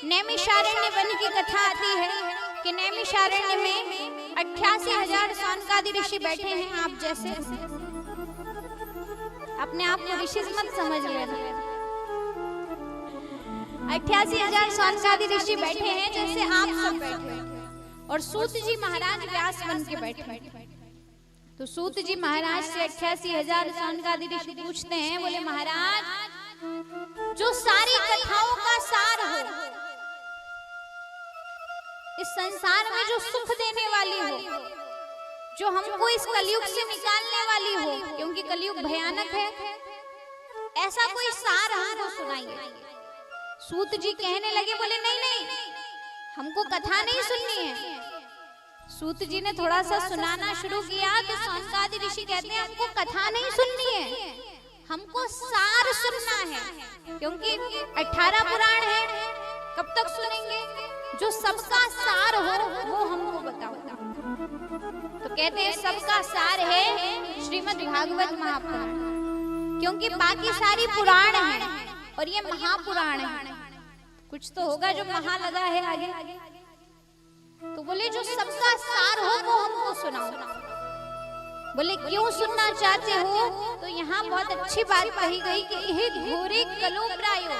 Naimisharanya one की कथा आती है कि नैमिषारण्य में 88,000 सौनकादि ऋषि बैठे हैं। आप जैसे अपने आप को ऋषि मत समझ लेना। 88,000 सौनकादि ऋषि बैठे हैं जैसे आप सब बैठे, और सूत जी महाराज व्यास बन के बैठे। तो सूत जी महाराज से 88,000 सौनकादि ऋषि पूछते हैं, बोले महाराज जो सारी कथाओं का सार हो, इस संसार में जो सुख देने वाली हो, जो हमको इस कलयुग से निकालने वाली हो, क्योंकि कलयुग भयानक है, ऐसा कोई सार हमको सुनाइए। सूत जी कहने लगे, बोले नहीं नहीं, हमको कथा नहीं सुननी है। सूत जी ने थोड़ा सा सुनाना शुरू किया तो सौनकादि ऋषि कहते हैं हमको कथा नहीं सुननी है, हमको सार सुनना है, क्योंकि 18 पुराण है, कब तक सुनेंगे? जो सबका सार हो वो हमको बताओ। तो कहते हैं सबका सार है श्रीमद् भागवत महापुराण, क्योंकि बाकी सारी पुराण है और ये महापुराण है। कुछ तो होगा जो महा लगा है आगे। तो बोले जो सबका सार हो वो हमको सुनाओ। बोले क्यों सुनना चाहते हो? तो यहाँ बहुत अच्छी बात कही गई कि यह घोरे कलो प्रायो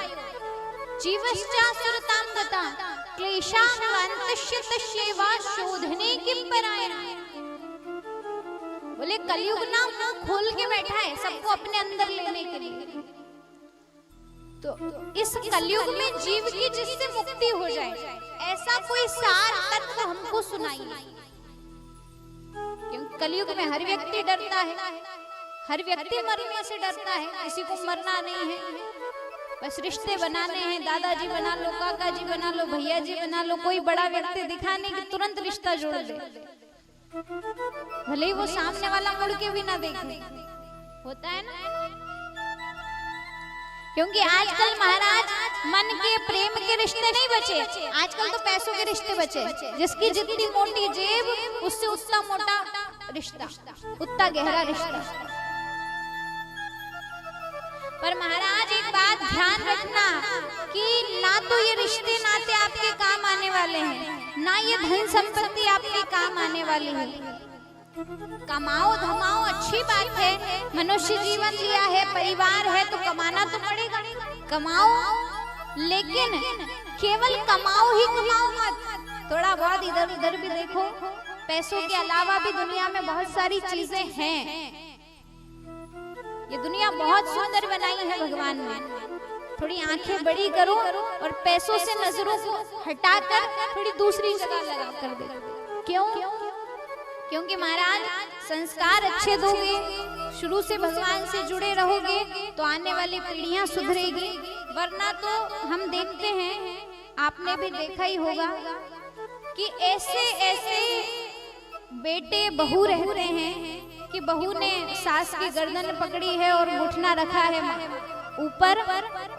जीवश्चासुरतां गता क्लेशान्वन्तस्य तस्यैव शोधने किं परायण। बोले कलयुग ना मुंह खोल के बैठा है सबको अपने अंदर लेने के लिए। तो इस कलयुग में जीव की जिससे मुक्ति हो जाए ऐसा कोई सार तत्व हमको सुनाइए। क्योंकि कलयुग में हर व्यक्ति डरता है, हर व्यक्ति मरने से डरता है, किसी को मरना नहीं है, बस रिश्ते बनाने हैं। दादाजी बना लो, काका जी बना लो, भैया जी बना लो, कोई बड़ा व्यक्ति दिखाने की तुरंत रिश्ता जोड़ दे, भले ही वो सामने वाला मुड़ के भी ना देखे। होता है ना, क्योंकि आजकल महाराज मन के प्रेम के रिश्ते नहीं बचे, आजकल तो पैसों के रिश्ते बचे। जिसकी जितनी मोटी जेब उससे उतना मोटा रिश्ता, उतना गहरा रिश्ता। पर महाराज एक बात ध्यान रखना कि ना तो ये रिश्ते नाते आपके काम आने वाले हैं, ना ये धन संपत्ति आपके काम आने वाली है। कमाओ धमाओ अच्छी बात है, मनुष्य जीवन लिया है, परिवार है तो कमाना तो पड़ेगा, कमाओ, लेकिन केवल कमाओ ही कमाओ मत, थोड़ा बहुत इधर उधर भी देखो। पैसों के अलावा भी दुनिया में बहुत सारी चीजें हैं। ये दुनिया बहुत सुंदर बनाई है भगवान ने। थोड़ी आंखें बड़ी करो और पैसों से नजरों को हटाकर थोड़ी दूसरी जगह लगा कर दे। क्यों? क्योंकि महाराज संस्कार अच्छे दोगे, शुरू से भगवान से जुड़े रहोगे तो आने वाली पीढ़ियां सुधरेगी। वरना तो हम देखते हैं, आपने भी देखा ही होगा कि ऐसे ऐसे बेटे बहू रहते हैं कि बहू ने सास की गर्दन पकड़ी है और घुटना रखा है ऊपर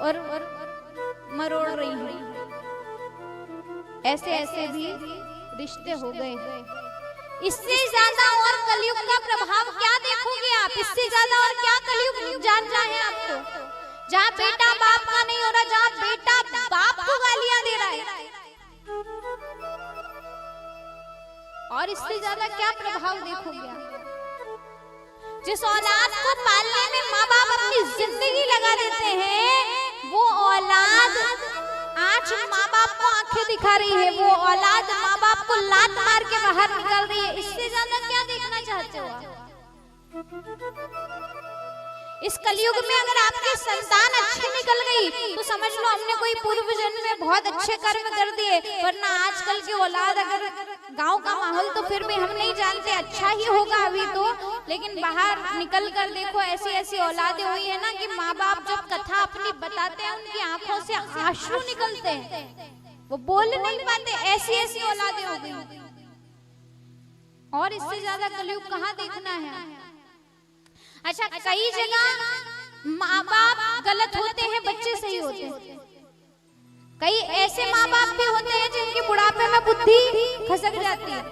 और मरोड़ रही है। ऐसे ऐसे भी रिश्ते हो गए। इससे ज्यादा और कलयुग का प्रभाव क्या देखोगे आप? इससे ज्यादा और क्या कलयुग जानना है आपको? जहाँ बेटा बाप का नहीं हो रहा, जहाँ बेटा बाप को गालियां दे रहा है, और इससे ज्यादा क्या प्रभाव देखोगे आप? जिस औलाद को पालने में माँ बाप अपनी जिंदगी लगा देते हैं, वो औलाद आज माँ बाप को आंखें दिखा रही है, वो औलाद माँ बाप को लात मार के बाहर निकल रही है। इससे ज्यादा क्या देखना चाहते हो आप? इस कलयुग में अगर आपकी संतान अच्छी निकल गई तो समझ लो हमने कोई पूर्व जन्म में बहुत अच्छे कर्म कर दिए। वरना आजकल की औलाद, अगर गांव का माहौल तो फिर भी हम नहीं जानते, अच्छा ही होगा अभी तो, लेकिन बाहर निकल कर देखो ऐसी ऐसी औलादें हुई है ना कि माँ बाप जब कथा अपनी बताते हैं उनकी आंखों से आंसू निकलते हैं, वो बोल नहीं पाते, ऐसी ऐसी औलादें हो गई। और इससे ज्यादा कलयुग कहाँ देखना है? अच्छा, कई जगह माँ बाप गलत होते हैं, बच्चे सही होते हैं। कई ऐसे माँ बाप भी होते हैं जिनके बुढ़ापे में बुद्धि खसक जाती है।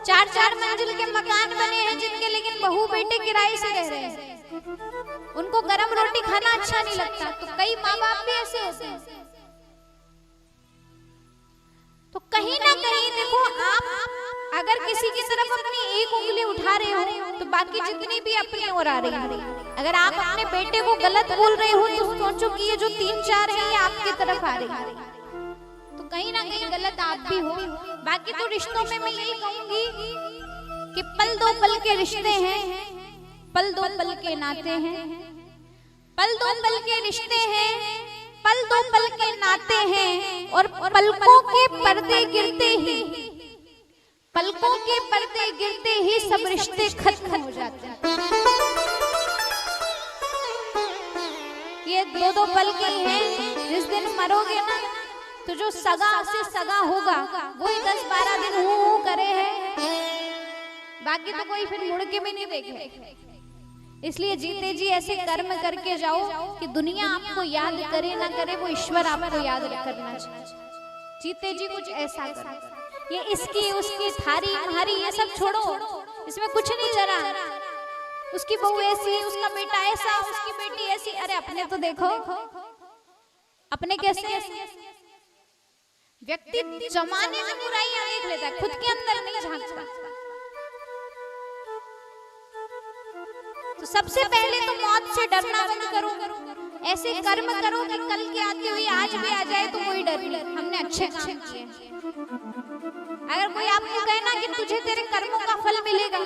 4-4 मंजिल के मकान बने हैं जिनके, लेकिन बहू बेटे किराए से रह रहे हैं, उनको गरम रोटी खाना अच्छा नहीं लगता। तो कई माँ बाप भी ऐसे होते हैं। तो कहीं ना कहीं देखो, आप अगर किसी की तरफ अपनी एक उंगली उठा रहे हो तो बाकी जितनी भी अपनी ओर आ रही है। अगर आप अपने बेटे को गलत बोल रहे हो तो सोचो कि ये जो 3-4 है ये आपकी तरफ आ रही है, तो कहीं ना कहीं गलत आप भी हो। बाकी तो रिश्तों में मैं यही कहूंगी कि पल दो पल के रिश्ते हैं, पल दो पल के नाते हैं, पल दो पल के रिश्ते हैं, पल दो पल के नाते हैं, और पलकों के पर्दे गिरते ही, पलकों के पर्दे गिरते ही सब रिश्ते खत्म हो जाते हैं। ये दो पल के हैं, जिस दिन मरोगे ना तो जो सगा से सगा होगा वही 10-12 दिन हूं करे है, बाकी तो कोई फिर मुड़ के भी नहीं देखे। इसलिए जीते जी ऐसे कर्म करके जाओ कि दुनिया आपको याद करे ना करे, वो ईश्वर आपको याद करना चाहिए। जीते जी कुछ ऐसा करो। ये इसकी उसकी थारी हमारी ये सब छोड़ो, इसमें कुछ नहीं जरा। उसकी बहू ऐसी, उसका बेटा ऐसा, उसकी बेटी ऐसी, अरे अपने तो देखो, अपने कैसे। व्यक्ति जमाने में बुराइयां देख लेता है, खुद के अंदर नहीं झांकता। तो सबसे पहले तो मौत से डरना बंद करो, ऐसे कर्म करो कि कल के आते हुए आज भी आ जाए तो कोई डर नहीं, हमने अच्छे काम किए। अगर कोई आपको कहे ना कि तुझे तेरे कर्मों का फल मिलेगा,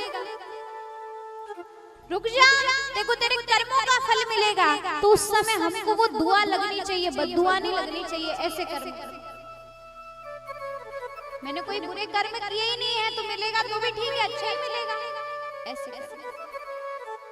रुक जा, देखो तेरे कर्मों का फल मिलेगा, तो उस समय हमको वो दुआ लगनी चाहिए, बद्दुआ नहीं लगनी चाहिए। ऐसे कर्म, मैंने कोई बुरे कर्म किए ही नहीं है तो मिलेगा तो भी ठीक है, अच्छा ही मिलेगा, ऐसे कर्म।